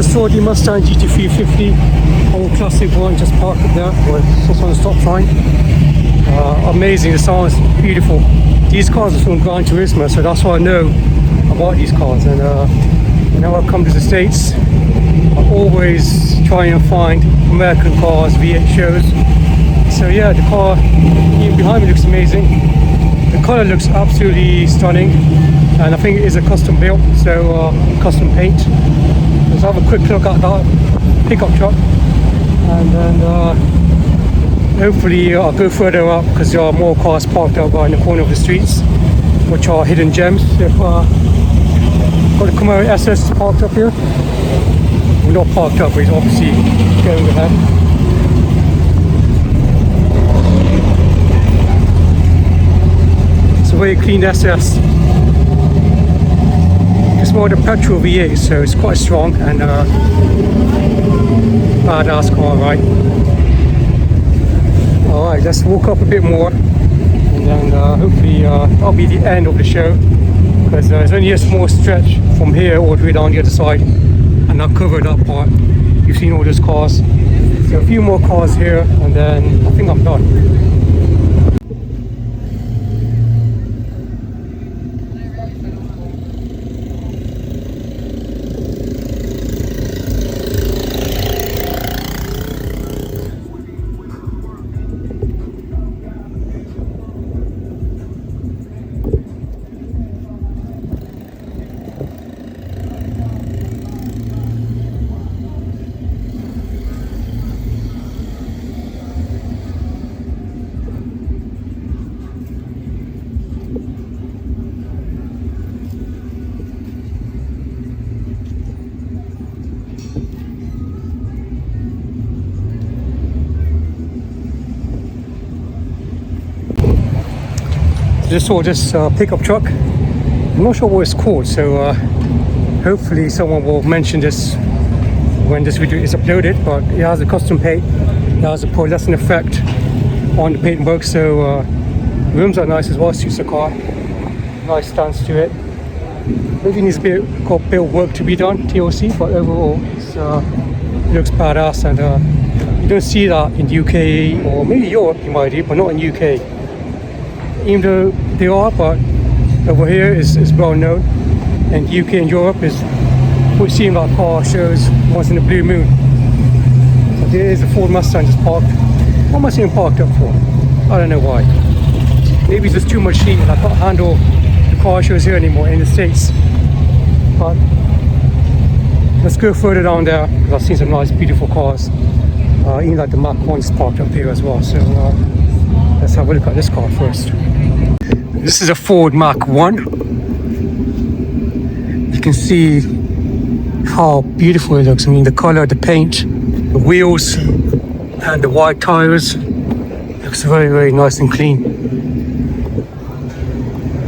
just saw the Mustang GT350, old classic one, just parked up there. It's just on the stop sign. Amazing, the sound is beautiful. These cars are from Gran Turismo, so that's what I know about these cars. And whenever I come to the States, I always try and find American cars, V8 shows. So yeah, the car even behind me looks amazing. The color looks absolutely stunning, and I think it is a custom built, so custom paint. Let's have a quick look at that pickup truck, and then hopefully I'll go further up because there are more cars parked up in the corner of the streets, which are hidden gems. If got the Camaro SS parked up here. Well, not parked up, but he's obviously going ahead. It's a very clean SS. It's more the petrol V8, so it's quite strong and badass car, right? Alright, let's walk up a bit more, and then hopefully that'll be the end of the show, because there's only a small stretch from here all the way down the other side, and I've covered that part. You've seen all those cars, so a few more cars here, and then I think I'm done. Just saw this pickup truck. I'm not sure what it's called, so hopefully someone will mention this when this video is uploaded, but it has a custom paint. It has a pearlescent effect on the paintwork, so rims are nice as well, suits the car. Nice stance to it. Maybe needs a bit of work to be done, TLC, but overall it looks badass, and you don't see that in the UK, or maybe Europe you might do, but not in UK. Even though they are, but over here is well known, and UK and Europe is we've seen that car shows once in a blue moon. So there is a Ford Mustang just parked. What am I saying parked up for? I don't know why. Maybe it's just too much heat and I can't handle the car shows here anymore in the States. But let's go further down there, because I've seen some nice beautiful cars. Even like the Mach 1's parked up here as well. So let's have a look at this car first. This is a Ford Mach 1. You can see how beautiful it looks. I mean, the color, the paint, the wheels, and the white tires. Looks very, very nice and clean.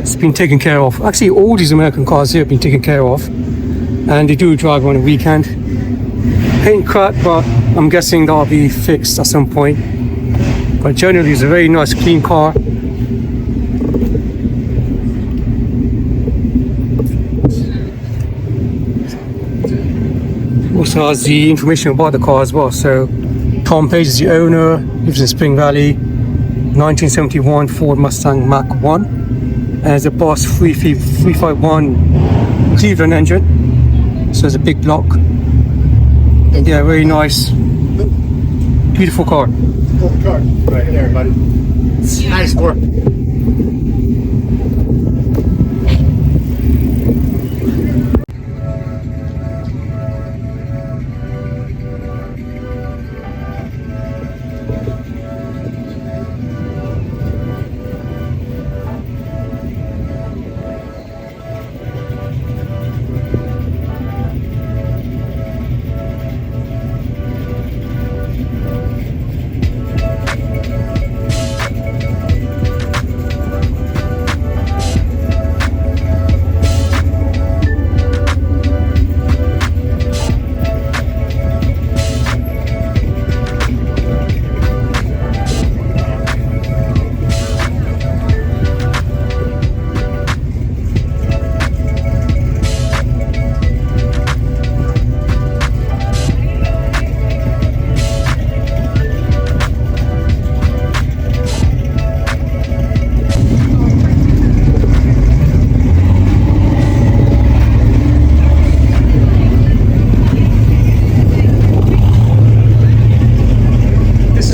It's been taken care of. Actually, all these American cars here have been taken care of, and they do drive on a weekend. Paint crack, but I'm guessing that'll be fixed at some point. But generally, it's a very nice, clean car. Also has the information about the car as well. So Tom Page is the owner, lives in Spring Valley, 1971 Ford Mustang Mach 1, and it's a Boss 351 Cleveland engine, so it's a big block. And yeah, very nice, beautiful car. Right there, buddy. Nice work.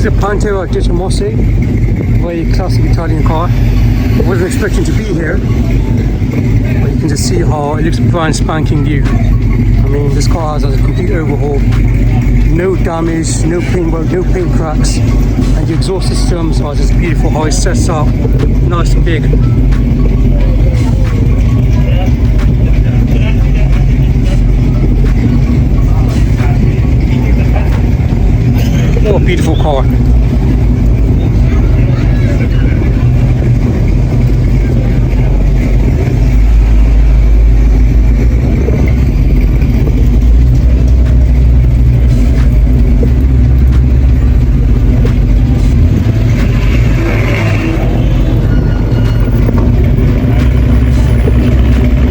a Pantera Mosse, very classic Italian car. I wasn't expecting to be here, but you can just see how it looks brand spanking new. I mean, this car has a complete overhaul, no damage, no paint work, no paint cracks, and the exhaust systems are just beautiful how it sets up, nice and big. What a beautiful car. We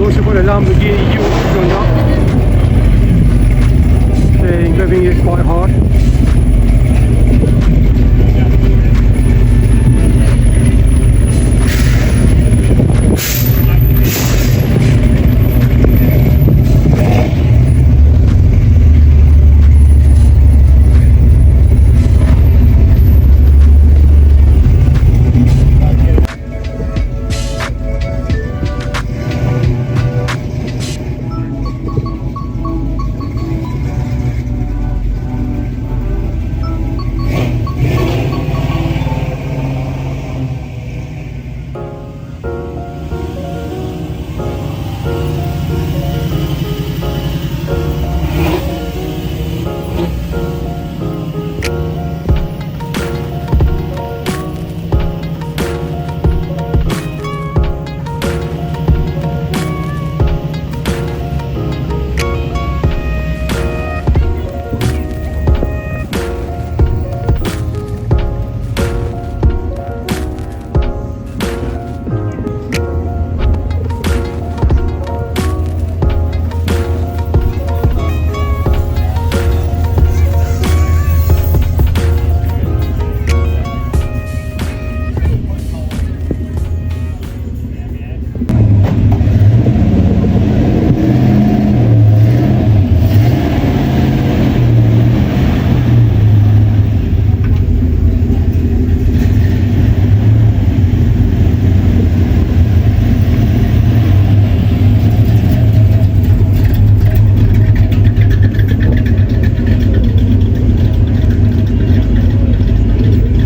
also got a Lamborghini U going up. Revving it quite hard.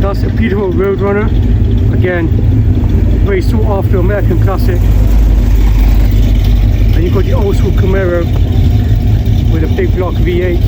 That's a beautiful Roadrunner, again very sought after American classic. And you've got the old school Camaro with a big block V8.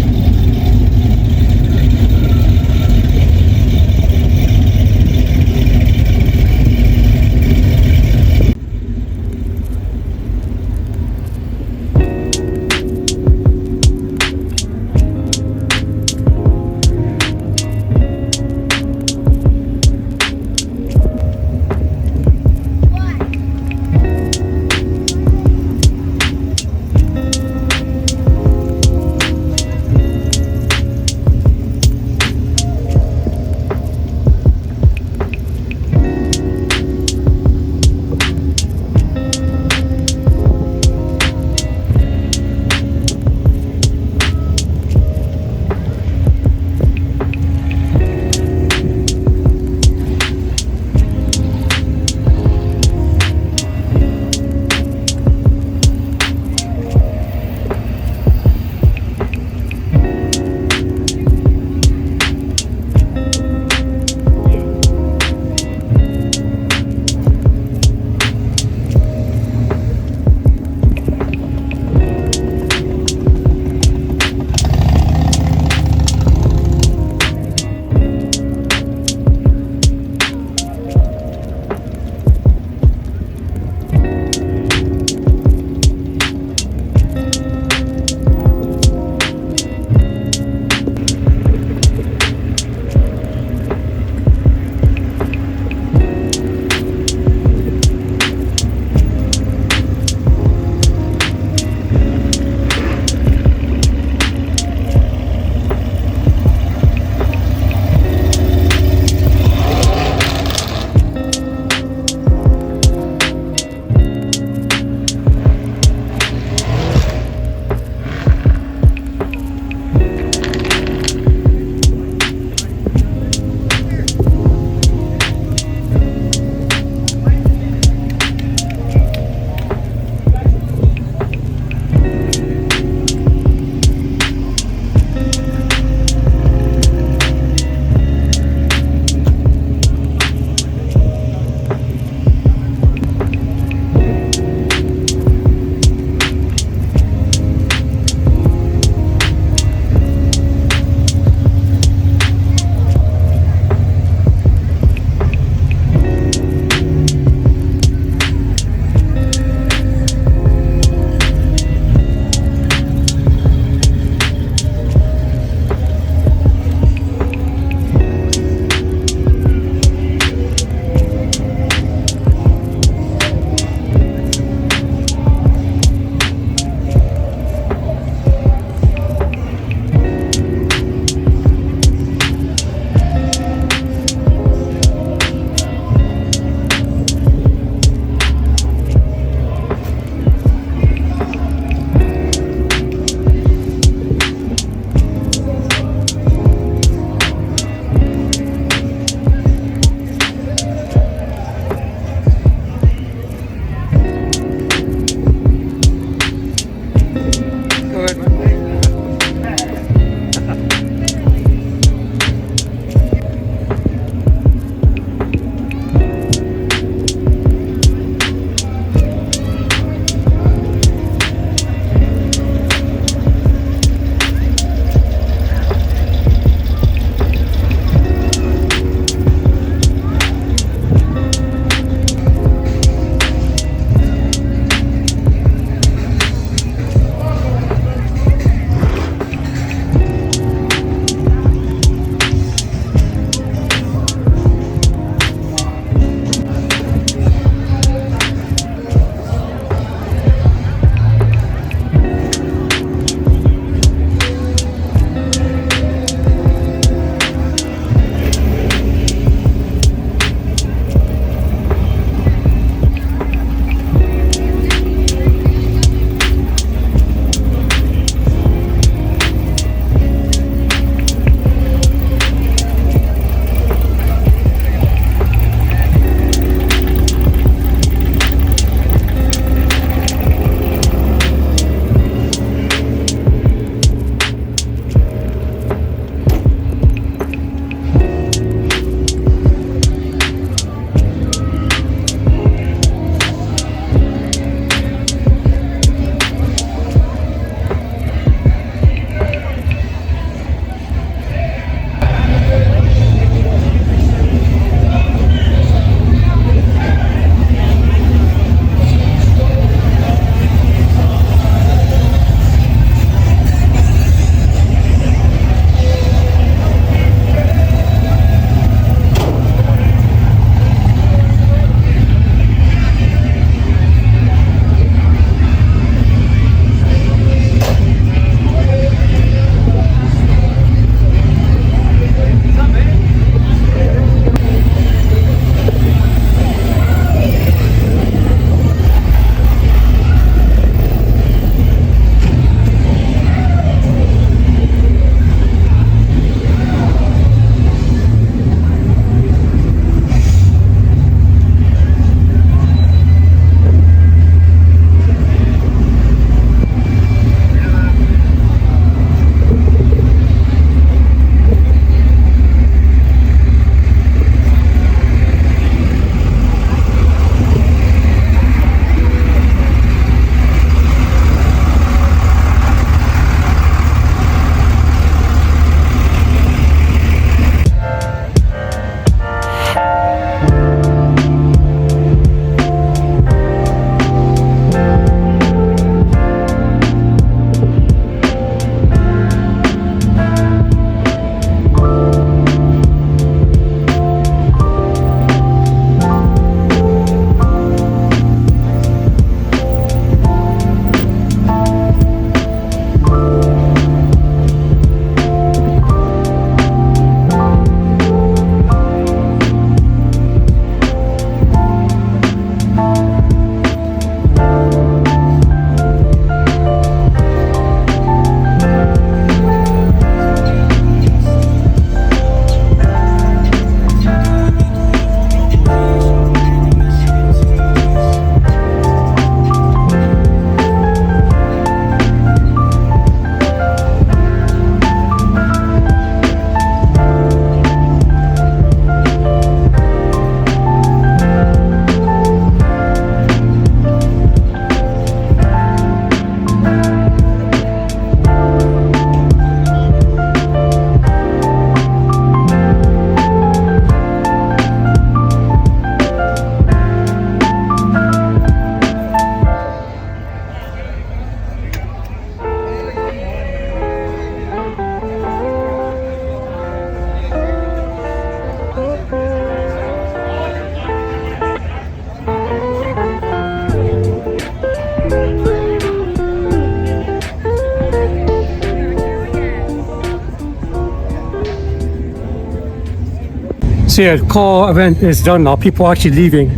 So yeah, the car event is done now. People are actually leaving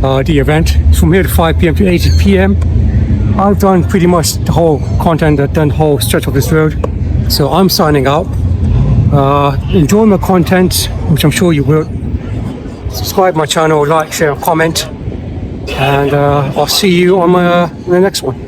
the event. It's from here to 5 p.m. to 8 p.m. I've done pretty much the whole content, I've done the whole stretch of this road. So I'm signing out. Enjoy my content, which I'm sure you will. Subscribe my channel, like, share, comment. And I'll see you on the next one.